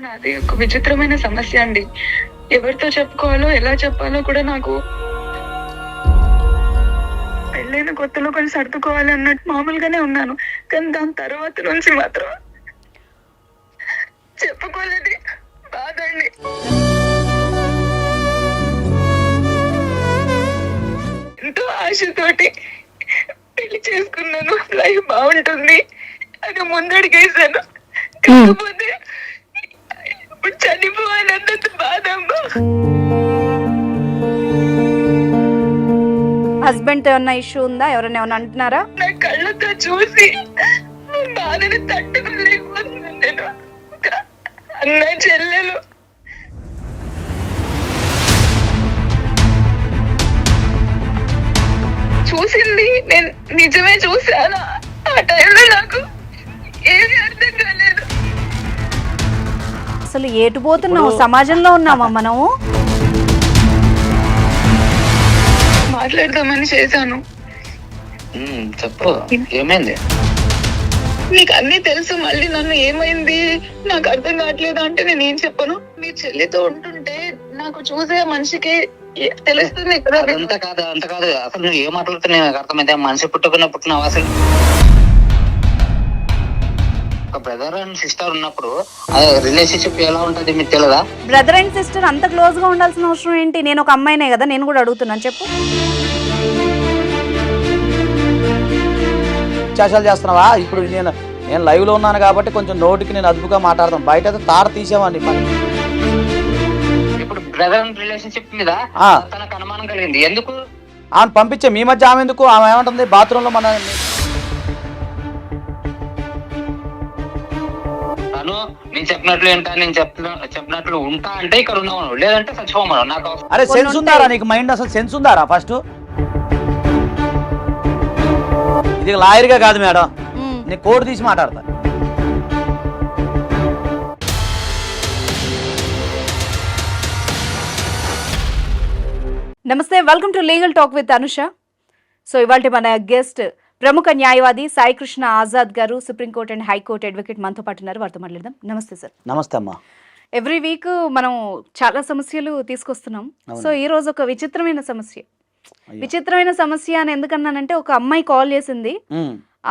నాది ఒక విచిత్రమైన సమస్య అండి. ఎవరితో చెప్పుకోవాలో, ఎలా చెప్పాలో కూడా నాకు పెళ్ళైన కొత్తలో కొంచెం సర్దుకోవాలి అన్నట్టు మామూలుగానే ఉన్నాను. కానీ దాని తర్వాత నుంచి మాత్రం చెప్పుకోలేని బాధ అండి. ఎంతో ఆశతోటి పెళ్లి చేసుకున్నాను, లైఫ్ బాగుంటుంది అని ముందడిగేసాను. కాకపోతే ఇప్పుడు చనిపోవాలన్నంత బాధ అమ్మా. హస్బెండ్ తో ఏమన్నా ఇష్యూ ఉందా? ఎవరైనా ఏమన్నా అంటున్నారా? నా కళ్ళతో చూసి బాధని తట్టుకోలేకపోతున్నాను నేను. అన్న చెల్లెలు చూసింది నేను నిజమే చూసాను. ఆ టైంలో నాకు ఏమీ అర్థం కాలేదు. అసలు ఏటుపోతున్నావు? సమాజంలో ఉన్నామా మనము? మాట్లాడదామని చేశాను. చెప్పు, ఏమైంది? నీకు అన్ని తెలుసు, మళ్ళీ నన్ను ఏమైంది నాకు అర్థం కావట్లేదు అంటే నేను ఏం చెప్పను. మీ చెల్లితో ఉంటుంటే నాకు చూసే మనిషికి తెలుస్తుంది కదా. అంత కాదు అసలు నువ్వు ఏం మాట్లాడుతున్నావు నాకు అర్థమైతే. మనిషి పుట్టినావు అసలు. ఒక బ్రదర్ అండ్ సిస్టర్ ఉన్నప్పుడు రిలేషన్షిప్ ఎలా ఉంటది మీకు తెలియదా? బ్రదర్ అండ్ సిస్టర్ అంత క్లోజ్ గా ఉండాల్సిన అవసరం ఏంటి? నేను ఒక అమ్మాయినే కదా, నేను కూడా అడుగుతున్నాను. చెప్పు. చేసాలు చేస్తున్నావా? ఇప్పుడు నేను లైవ్ లో ఉన్నాను కాబట్టి కొంచెం నోటికి నేను అదుపుగా మాట్లాడతాను. బయట అయితే తాడ తీసేవాడిని. ఇప్పుడు బ్రదర్ రిలేషన్షిప్ మీద తనకు అనుమానం కలిగింది. ఎందుకు? ఆమె పంపించే మీ మధ్య ఆమె ఎందుకు? ఆమె ఏమంటుంది బాత్రూమ్ లో మన తను నేను చెప్పినట్లు ఏంటా, నేను చెప్పినట్లు ఉంటా అంటే ఇక్కడ ఉన్నావు, లేదంటే చచ్చిపోమను. నాకు అరే సెన్స్ ఉందారా నీకు? మైండ్ అసలు సెన్స్ ఉందారా? ఫస్ట్ ఇది లాయర్గా కాదు మేడం, నేను కోర్టు తీసి మాట్లాడతా. నమస్తే, welcome to legal talk with Anusha. So ఇవాళ మన గెస్ట్ ప్రముఖ న్యాయవాది సాయి కృష్ణ ఆజాద్ గారు, సుప్రీంకోర్టు అండ్ హైకోర్టు అడ్వకేట్ మనతో పాటు ఉన్నారు. వారితో మాట్లాడదాం. నమస్తే సార్. నమస్తే అమ్మా. ఎవ్రీ వీక్ మనం చాలా సమస్యలు తీసుకొస్తున్నాం. సో ఈ రోజు ఒక విచిత్రమైన సమస్య అని ఎందుకన్నానంటే, ఒక అమ్మాయి కాల్ చేసింది.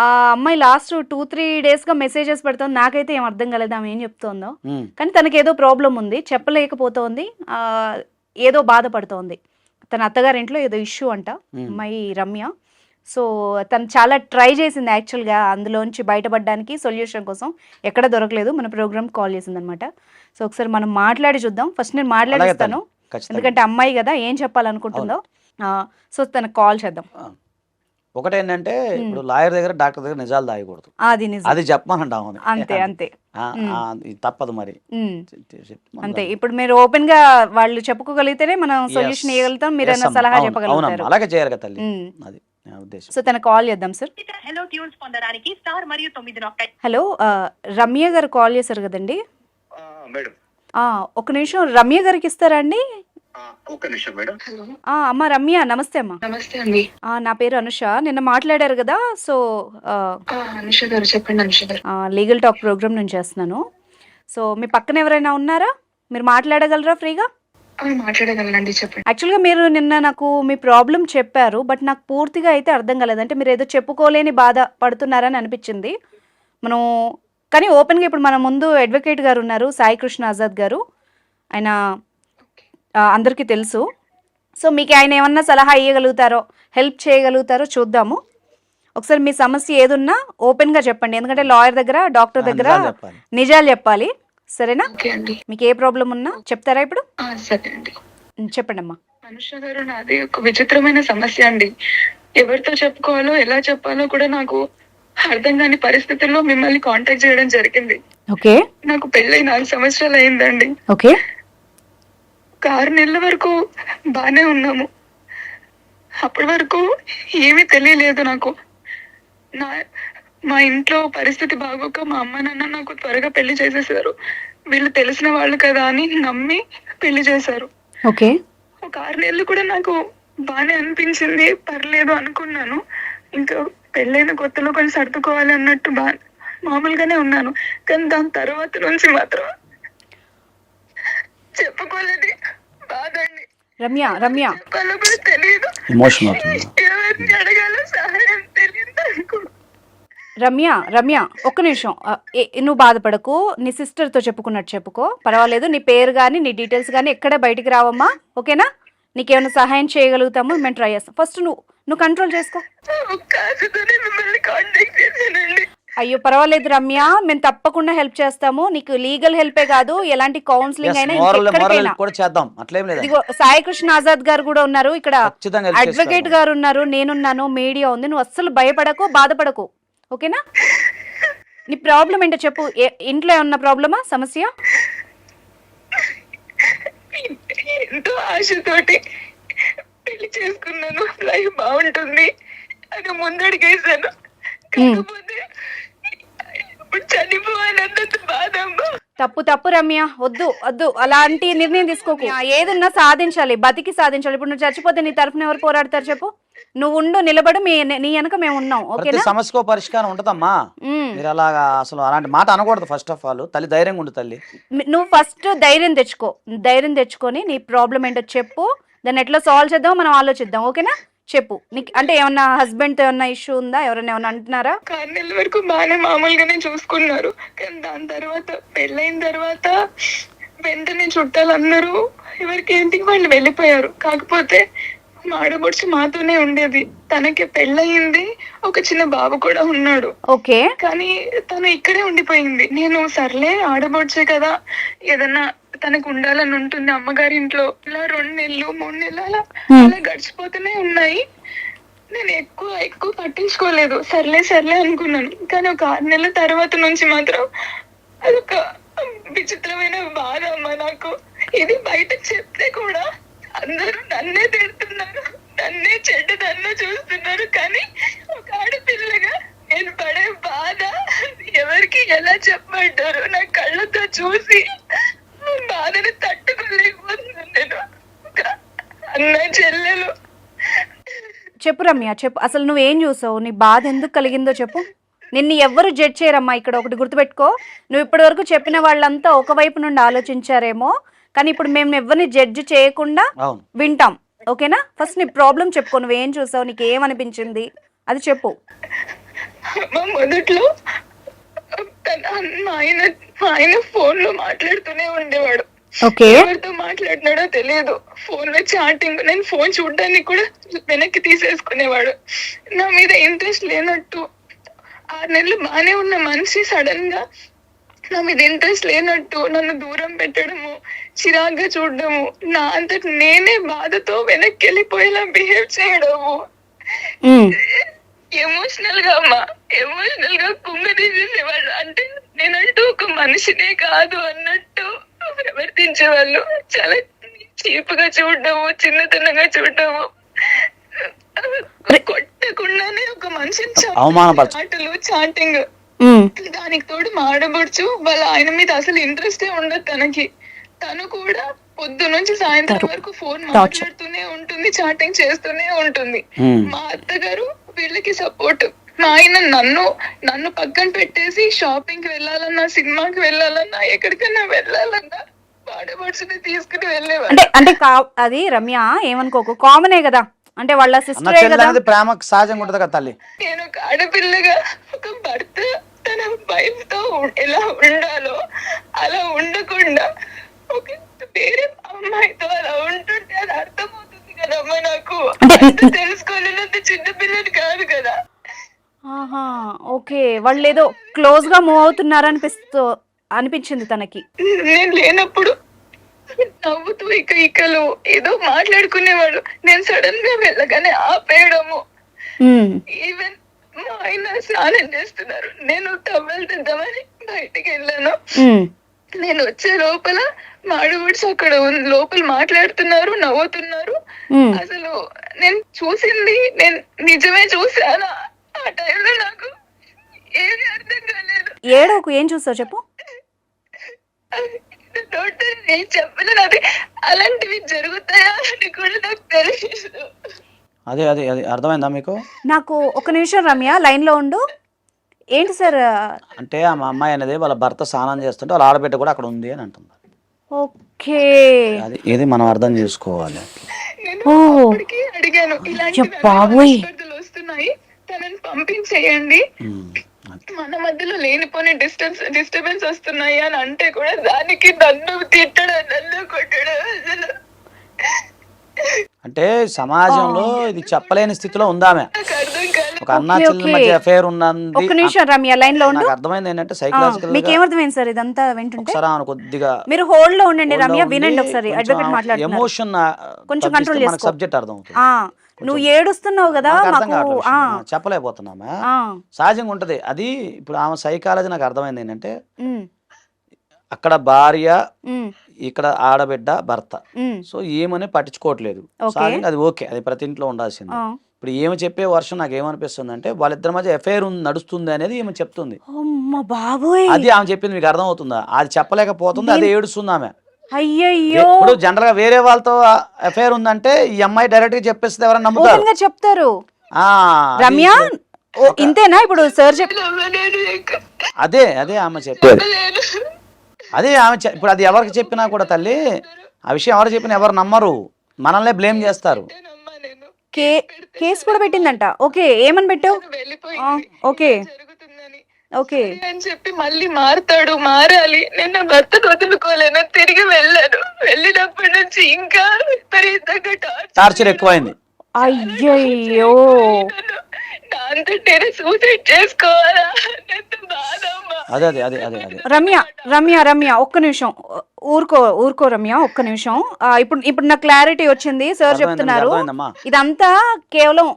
ఆ అమ్మాయి లాస్ట్ 2-3 days గా మెసేజెస్ పెడుతుంది. నాకైతే ఏం అర్థం కాలేదు ఆమె ఏం చెప్తోందో. కానీ తనకి ఏదో ప్రాబ్లం ఉంది, చెప్పలేకపోతోంది, ఏదో బాధపడుతోంది. తన అత్తగారింట్లో ఏదో ఇష్యూ అంట, అమ్మాయి రమ్య. సో తను చాలా ట్రై చేసింది యాక్చువల్గా అందులోంచి బయటపడడానికి, సొల్యూషన్ కోసం. ఎక్కడ దొరకలేదు, మన ప్రోగ్రామ్ కాల్ చేసింది అనమాట. సో ఒకసారి మనం మాట్లాడి చూద్దాం. ఫస్ట్ నేను మాట్లాడిస్తాను, ఎందుకంటే అమ్మాయి కదా ఏం చెప్పాలనుకుంటుందో. సో తనకు కాల్ చేద్దాం. ఒకటేంటంటే, ఇప్పుడు లాయర్ దగ్గర డాక్టర్ దగ్గర నిజాలు దాయకూడదు, అది చెప్పమనండి. అంతే తప్పదు మరి. అంతే. ఇప్పుడు మీరు ఓపెన్ గా వాళ్ళు చెప్పుకోగలిగితేనే మనం సొల్యూషన్ ఇవ్వగలుగుతాం. మీరు ఏమైనా సలహా చెప్పగలుగుతారు. అలాగే చేయాలి కదా తల్లి, అది ఉద్దేశం. సో తన కాల్ చేద్దాం సార్. హలో, రమ్య గారు కాల్ చేశారు కదండి. ఒక నిమిషం రమ్య గారికి ఇస్తారా అండి? అమ్మ రమ్య, నమస్తే అమ్మా. నమస్తే అండి. నా పేరు అనుష. నిన్న మాట్లాడారు కదా. సో అనుష గారు చెప్పండి. అనుష గారు లీగల్ టాక్ ప్రోగ్రామ్ నుంచి చేస్తున్నాను. సో మీ పక్కన ఎవరైనా ఉన్నారా? మీరు మాట్లాడగలరా ఫ్రీగా? మాట్లాడగలనండి, చెప్పండి. యాక్చువల్గా మీరు నిన్న నాకు మీ ప్రాబ్లం చెప్పారు, బట్ నాకు పూర్తిగా అయితే అర్థం కాలేదు. అంటే మీరు ఏదో చెప్పుకోలేని బాధ పడుతున్నారని అనిపించింది. కానీ ఓపెన్గా ఇప్పుడు మన ముందు అడ్వకేట్ గారు ఉన్నారు, సాయి కృష్ణ ఆజాద్ గారు. ఆయన అందరికీ తెలుసు. సో మీకు ఆయన ఏమన్నా సలహా ఇవ్వగలుగుతారో, హెల్ప్ చేయగలుగుతారో చూద్దాము. ఒకసారి మీ సమస్య ఏదున్నా ఓపెన్గా చెప్పండి, ఎందుకంటే లాయర్ దగ్గర, డాక్టర్ దగ్గర నిజాలు చెప్పాలి. సరేనా? మీకు ఏ ప్రాబ్లం ఉన్నా చెప్తారా ఇప్పుడు? చెప్పండి అమ్మా. అనుష గారు, నాది ఒక విచిత్రమైన సమస్య అండి. ఎవరితో చెప్పుకోవాలో, ఎలా చెప్పాలో కూడా నాకు అర్థం కాని పరిస్థితుల్లో మిమ్మల్ని కాంటాక్ట్ చేయడం జరిగింది. ఓకే. నాకు పెళ్ళై 4 సంవత్సరాలు అయిందండి. ఓకే. 6 నెలల వరకు బానే ఉన్నాము. అప్పటి వరకు ఏమీ తెలియలేదు నాకు. మా ఇంట్లో పరిస్థితి బాగోక మా అమ్మ నాన్న నాకు త్వరగా పెళ్లి చేసేసారు. వీళ్ళు తెలిసిన వాళ్ళు కదా అని నమ్మి పెళ్లి చేశారు. ఓకే. ఒక 6 నెలలు కూడా నాకు బానే అనిపించింది, పర్లేదు అనుకున్నాను. ఇంకా పెళ్ళైన కొత్తలో కొంచెం సర్దుకోవాలి అన్నట్టు మామూలుగానే ఉన్నాను. కానీ దాని తర్వాత నుంచి మాత్రం చెప్పుకోలేదు బాధ అండి. రమ్య రమ్య చెప్పాలో కూడా తెలియదు, ఎమోషన్ అవుతుంది. ఎవరిని అడగాలో సహాయం తెలియదు అనుకో. రమ్య రమ్య ఒక్క నిమిషం, నువ్వు బాధపడకు, నీ సిస్టర్తో చెప్పుకున్నట్టు చెప్పుకో, పర్వాలేదు. నీ పేరు కానీ నీ డీటెయిల్స్ కానీ ఎక్కడ బయటికి రావమ్మా, ఓకేనా? నీకేమైనా సహాయం చేయగలుగుతామో మేము ట్రై చేస్తాం. ఫస్ట్ నువ్వు కంట్రోల్ చేసుకో. కాసుతోనే మిమ్మల్ని కాంటాక్ట్ చేశానండి. అయ్యో పర్వాలేదు రమ్య, మేము తప్పకుండా హెల్ప్ చేస్తాము. నీకు లీగల్ హెల్పే కాదు, ఎలాంటి కౌన్సిలింగ్ అయినా ఇంకెక్కడికైనా. కూడా చేద్దాం, అట్లేం లేదు. ఇదిగో సాయి కృష్ణ ఆజాద్ గారు కూడా ఉన్నారు ఇక్కడ, ఖచ్చితంగా help అడ్వకేట్ చేస్తాము. గారు ఉన్నారు, నేనున్నాను, మీడియా ఉంది. నువ్వు అస్సలు భయపడకు, బాధపడకు, ఓకేనా? నీ ప్రాబ్లం ఏంటో చెప్పు. ఇంట్లో ఏమన్నా ప్రాబ్లమా, సమస్య? ఎంతో ఆశతోటి పెళ్లి చేసుకున్నాను, లైఫ్ బాగుంటుంది అని ముందడిగేసాను. కాకపోతే ఇప్పుడు చనిపోవాలన్నంత బాధ అమ్మా. తప్పు రమ్య, వద్దు వద్దు, అలాంటి నిర్ణయం తీసుకోకు. ఏదున్నా సాధించాలి, బతికి సాధించాలి. ఇప్పుడు నువ్వు చచ్చిపోతే నీ తరఫున ఎవరు పోరాడతారు చెప్పు? నువ్వు ఉండు, నిలబడు, నీ వెనక మేము ఉన్నాం, ప్రతి ఓకేనా? సమస్యకో పరిష్కారం ఉంటదమ్మా. మీరు అలాగా అసలు అలాంటి మాట అనకూడదు. ఫస్ట్ ఆఫ్ ఆల్ తల్లి ధైర్యంగా ఉండు తల్లి. నువ్వు ఫస్ట్ ధైర్యం తెచ్చుకో. ధైర్యం తెచ్చుకొని నీ ప్రాబ్లం ఏంటో చెప్పు, దాన్ని ఎట్లా సాల్వ్ చేద్దామో మనం ఆలోచిద్దాం, ఓకేనా? చెప్పు. నీకు అంటే ఏమన్నా హస్బెండ్తో ఏమన్నా ఇష్యూ ఉందా? ఎవరైనా ఏమన్నా అంటున్నారా? 6 నెలల వరకు బాగానే మామూలుగానే చూసుకున్నారు, కానీ దాని తర్వాత పెళ్ళైన తర్వాత వెంటనే చుట్టాలందరూ ఎవరికి ఏంటికి వాళ్ళు వెళ్ళిపోయారు. కాకపోతే మా ఆడబొడుచు మాతోనే ఉండేది. తనకి పెళ్ళయింది, ఒక చిన్న బాబు కూడా ఉన్నాడు. ఓకే. కానీ తను ఇక్కడే ఉండిపోయింది. నేను సర్లే ఆడబొడుచే కదా, ఏదన్నా తనకు ఉండాలని ఉంటుంది అమ్మగారి ఇంట్లో. ఇలా 2 నెలలు 3 నెలలు అలా గడిచిపోతూనే ఉన్నాయి. నేను ఎక్కువ పట్టించుకోలేదు, సర్లే అనుకున్నాను. కానీ ఒక 6 నెలల తర్వాత నుంచి మాత్రం అదొక విచిత్రమైన బాధ అమ్మ నాకు. ఇది బయటకు చెప్తే కూడా అందరూ నన్నే తిడుతున్నారు, నన్నే చెడ్డదన్ను చూస్తున్నారు. కానీ ఒక ఆడపిల్లగా నేను పడే బాధ ఎవరికి ఎలా చెప్పమంటారు? నా కళ్ళతో చూసి బాధని తట్టుకోలేకపోతున్నాను నేను. అన్న చెల్లెలు. చెప్పు రమ్య, చెప్పు. అసలు నువ్వేం చూసావు? నీ బాధ ఎందుకు కలిగిందో చెప్పు. నిన్ను ఎవ్వరు జడ్జ్ చేయరమ్మా. ఇక్కడ ఒకటి గుర్తుపెట్టుకో, నువ్వు ఇప్పటి వరకు చెప్పిన వాళ్ళంతా ఒకవైపు నుండి ఆలోచించారేమో, కానీ ఇప్పుడు మేము ఎవరిని జడ్జ్ చేయకుండా వింటాం, ఓకేనా? ఫస్ట్ నీ ప్రాబ్లం చెప్పుకో. నువ్వేం చూసావు, నీకు ఏమనిపించింది అది చెప్పు. మొదట్లో మా ఆయన ఫోన్ లో మాట్లాడుతూనే ఉండేవాడు. ఓకే. ఎవరితో మాట్లాడినాడో తెలియదు. ఫోన్ లో చాటింగ్, నేను ఫోన్ చూడడానికి కూడా వెనక్కి తీసేసుకునేవాడు. నా మీద ఇంట్రెస్ట్ లేనట్టు 6 నెలలు బాగానే ఉన్న మనిషి సడన్ గా నా మీద ఇంట్రెస్ట్ లేనట్టు నన్ను దూరం పెట్టడము, చిరాగ్గా చూడడము, నా అంతటి నేనే బాధతో వెనక్కి వెళ్ళిపోయేలా బిహేవ్ చేయడము, ఎమోషనల్ గా కుంగదీసేసేవాళ్ళు. అంటే నేనంటూ ఒక మనిషినే కాదు అన్నట్టు ప్రవర్తించేవాళ్ళు. చాలా చీప్ గా చూడడము, చిన్నతనంగా చూడడము, కొట్టకుండానే ఒక మనిషిని మాటలు, చాటింగ్. దానికి తోడు మా ఆడబడుచు వాళ్ళ ఆయన మీద అసలు ఇంట్రెస్టే ఉండదు తనకి. తను కూడా పొద్దు నుంచి సాయంత్రం వరకు ఫోన్ మాట్లాడుతూనే ఉంటుంది, చాటింగ్ చేస్తూనే ఉంటుంది. మా అత్తగారు వీళ్ళకి సపోర్ట్. మా ఆయన నన్ను పక్కన పెట్టేసి షాపింగ్ కి వెళ్ళాలన్నా, సినిమాకి వెళ్ళాలన్నా, ఎక్కడికైనా వెళ్ళాలన్నా ఆడబడుచుని తీసుకుని వెళ్ళేవారు. అంటే అది రమ్య ఏమనుకోకు, కామనే కదా, అంటే వాళ్ళ సిస్టర్ కదా, ప్రేమ సహజంగా ఉంటది కదా తల్లి. నేను ఒక ఆడపిల్లగా ఒక భర్త తన వైఫ్ తో ఎలా ఉండాలో అలా ఉండకుండా ఒక వేరే అమ్మాయితో అలా ఉంటుంటే అది అర్థమవుతుంది కదమ్మా నాకు. తెలుసుకోలేనంత చిన్న పిల్లలు కాదు కదా. ఓకే. వాళ్ళు ఏదో క్లోజ్ గా మూవ్ అవుతున్నారు అనిపించింది తనకి. నేను లేనప్పుడు నవ్వుతూ ఇకలు ఏదో మాట్లాడుకునేవాడు. నేను సడన్ గా వెళ్ళగానే ఆపేయడము. ఈవెన్ మా ఆయన స్నానం చేస్తున్నారు, నేను టవల్ తెద్దామని బయటికి వెళ్ళాను. నేను వచ్చే లోపల మాడవుడ్స్ అక్కడ లోపల మాట్లాడుతున్నారు, నవ్వుతున్నారు. అసలు నేను చూసింది నేను నిజమే చూసానా? ఆ టైంలో నాకు ఏమీ అర్థం కాలేదు. ఏడోకు ఏం చూసావు చెప్పు. నేను చెప్పలేదు, అది అలాంటివి జరుగుతాయా అని కూడా నాకు తెలియదు. అదే అర్థమైందా మీకు? నాకు ఒక నిమిషం రమ్య లైన్ లో ఉండు. ఏంటి సార్? అంటే ఆ అమ్మాయి అనేది వాళ్ళ భర్త స్నానం చేస్తుంటే వాళ్ళ ఆడబిడ్డ కూడా అక్కడ ఉంది అని అంటుంది. ఓకే. అది ఇది మనం అర్థం చేసుకోవాలి. నేను ఓ. అప్పటికి అడిగాను ఇలాంటి బాబోయ్. మనస్పర్ధలు వస్తున్నాయి, తనని పంపించేయండి, అది. మన మధ్యలో లేనిపోని డిస్టర్బెన్స్ వస్తున్నాయి అని అంటే కూడా దానికి నన్ను తిట్టడం, నన్ను కొట్టడం అసలు అంటే సమాజంలో ఇది చెప్పలేని స్థితిలో ఉందామె. నాకు అర్థం కాలేదు. ఒక అన్నా చెల్లెల మధ్య అఫేర్ ఉన్నది. ఒక్క నిమిషం రమ్య లైన్ లో ఉండు. నాకు అర్థమైంది ఏంటంటే సైకలాజికల్ మీకు ఏమర్థమైంది సార్ ఇదంతా వింటుంటే? ఒకసారి ఆమె కొద్దిగా మీరు హోల్డ్ లో ఉండండి రమ్య, వినండి ఒకసారి. అడ్వకేట్ మాట్లాడుతున్నారు, ఎమోషన్ కొంచెం కంట్రోల్ మనకు చేసుకో. సబ్జెక్ట్ అర్థం అవుతుంది. నువ్వు ఏడుస్తున్నావు కదా, నాకు అర్థం మాకు కావట్లేదు, చెప్పలేకపోతున్నామా. సహజంగా ఉంటది అది. ఇప్పుడు ఆమె సైకాలజీ నాకు అర్థమైంది ఏంటంటే అక్కడ భార్య, ఇక్కడ ఆడబిడ్డ, భర్త. సో ఏమని పట్టించుకోవట్లేదు. సహజంగా అది ఓకే, అది ప్రతి ఇంట్లో ఉండాల్సింది. ఇప్పుడు ఏమి చెప్పే వర్షం నాకు ఏమనిపిస్తుంది అంటే వాళ్ళిద్దరి మధ్య ఎఫైర్ నడుస్తుంది అనేది ఏమి చెప్తుంది. అది ఆమె చెప్పింది మీకు అర్థం అవుతుందా? అది చెప్పలేకపోతుంది, అది ఏడుస్తుంది ఆమె. అయ్యయ్యో. ఇప్పుడు జనరల్ గా వేరే వాళ్ళతో ఎఫైర్ ఉందంటే ఈ అమ్మాయి డైరెక్ట్ గా చెప్పేస్తే ఎవరైనా నమ్ముతారు, చెప్తారు. ఆ రమ్య ఇంతేనా ఇప్పుడు సార్ చెప్పి? అదే అదే ఆమె చెప్పేది. అదే ఆమె ఇప్పుడు అది ఎవరికి చెప్పినా కూడా తల్లి, ఆ విషయం ఎవరు చెప్పినా ఎవరు నమ్మరు, మనల్నే బ్లేమ్ చేస్తారు. కేసు కూడా పెట్టిందంట. ఓకే, ఏమని పెట్టావు? ఓకే ఓకే అని చెప్పి మళ్ళీ మారాలి. నేను నా భర్తను వదులుకోలేను, తిరిగి వెళ్ళాను. వెళ్ళినప్పటి నుంచి ఇంకా విపరీతంగా టార్చర్ ఎక్కువైంది. అయ్యయ్యో. దాంతో నేను సూసైడ్ చేసుకోవాలా? అదే అదే అదే అదే అదే. రమ్య రమ్య రమ్య ఒక్క నిమిషం ఊరుకో రమ్య, ఒక్క నిమిషం. ఇప్పుడు నాకు క్లారిటీ వచ్చింది. సార్ చెప్తున్నారు ఇదంతా కేవలం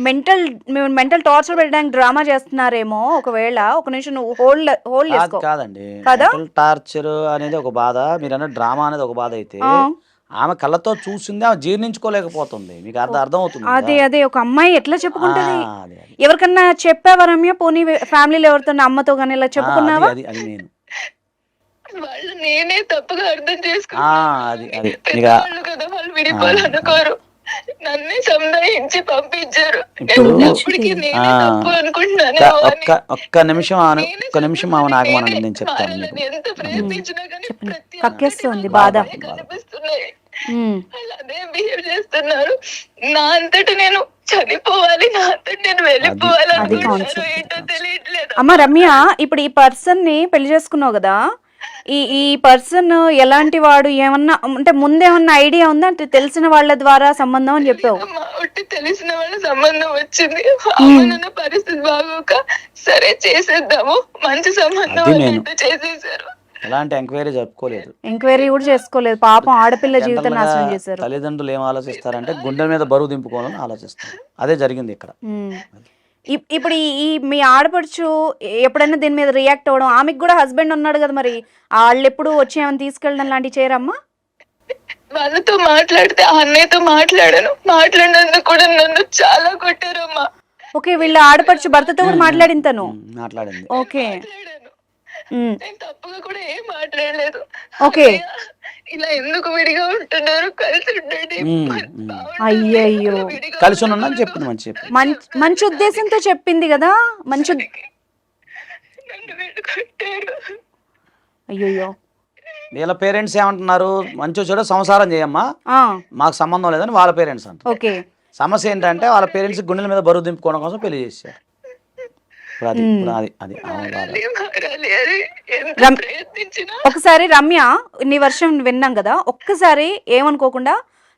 మెంటల్ టార్చర్ పెట్టడానికి డ్రామా చేస్తున్నారేమో ఒకవేళ. ఒక నిమిషం నువ్వు హోల్డ్ చేసుకో. కాదండి, టార్చర్ అనేది ఒక బాధ, మీరు అన్న డ్రామా అనేది ఒక బాధ అయితే ఆమె కళ్ళతో చూసింది ఆమె జీర్ణించుకోలేకపోతుంది. మీకు అర్థం అవుతుంది. అదే అదే ఒక అమ్మాయి ఎట్లా చెప్పుకుంటది? ఎవరికన్నా చెప్పావా రమ్య? పోనీ ఫ్యామిలీలో ఎవరితో, అమ్మతో గానీ ఇలా చెప్పుకున్నావా? అది నేను వాళ్ళు నేనే తప్పుగా అర్థం అది చేసుకున్నాను కదా, వాళ్ళు విడిపోవాలనుకోరు, నన్నే సంధాయించి పంపించారు. ఒక్క నిమిషం ఆమె నాగమనండి, నేను చెప్తాను. ఎంత ప్రయత్నించినా కానీ కక్కేస్తుంది బాధ. అదే బిహేవ్ చేస్తున్నారు. నా అంతటి నేను చనిపోవాలి, నా అంతటి నేను వెళ్ళిపోవాలి అనుకుంటున్నాను, ఏంటో తెలియట్లేదు. అమ్మ రమ్య, ఇప్పుడు ఈ పర్సన్ ని పెళ్లి చేసుకున్నావు కదా, ఈ పర్సన్ ఎలాంటి వాడు, ఏమన్నా అంటే ముందేమన్నా ఐడియా ఉందా? అంటే తెలిసిన వాళ్ళ ద్వారా సంబంధం అని చెప్పావు. తెలిసిన వాళ్ళ సంబంధం వచ్చింది, అమ్మనున్న పరిస్థితి బాగోక సరే చేసేద్దాము, మంచి సంబంధం చేసేసారు. ఎలాంటి ఎంక్వైరీ జరుపుకోలేదు, ఎంక్వైరీ కూడా చేసుకోలేదు. పాపం ఆడపిల్ల జీవితం నాశనం చేశారు. తల్లిదండ్రులు ఏం ఆలోచిస్తారంటే గుండె మీద బరువు దింపుకోవాలని ఆలోచిస్తారు. అదే జరిగింది ఇక్కడ. ఇప్పుడు మీ ఆడపడుచు ఎప్పుడైనా దీని మీద రియాక్ట్ అవ్వడం, ఆమెకు కూడా హస్బెండ్ ఉన్నాడు కదా, మరి వాళ్ళు ఎప్పుడు వచ్చి ఏమైనా తీసుకెళ్ళడం లాంటివి చేయరమ్మా? వాళ్ళతో మాట్లాడితే అన్నయ్యతో మాట్లాడినందుకు కూడా నన్ను చాలా కొట్టారమ్మా. ఓకే, వీళ్ళ ఆడపడుచు భర్తతో కూడా మాట్లాడింది తను? మాట్లాడింది. ఓకే, నేను తప్పుగా కూడా ఏం మాట్లాడలేదు. ఓకే, ఇలా ఎందుకు విడిగా ఉంటున్నారు, కలిసి ఉండండి. అయ్యయ్యో, కలిసి ఉన్నాను చెప్పింది, మంచి ఉద్దేశంతో చెప్పింది కదా, మంచి. అయ్యయ్యో, వీళ్ళ పేరెంట్స్ ఏమంటున్నారు, మంచి చెడు సంసారం చేయమ్మా, మాకు సంబంధం లేదని వాళ్ళ పేరెంట్స్ అంటారు. ఓకే, సమస్య ఏంటంటే వాళ్ళ పేరెంట్స్ గుండెల మీద బరువు దింపుకోవడం కోసం పెళ్లి చేశారు. ఒకసారి రమ్య నీ వర్షం విన్నాం కదా, ఒక్కసారి ఏమనుకోకుండా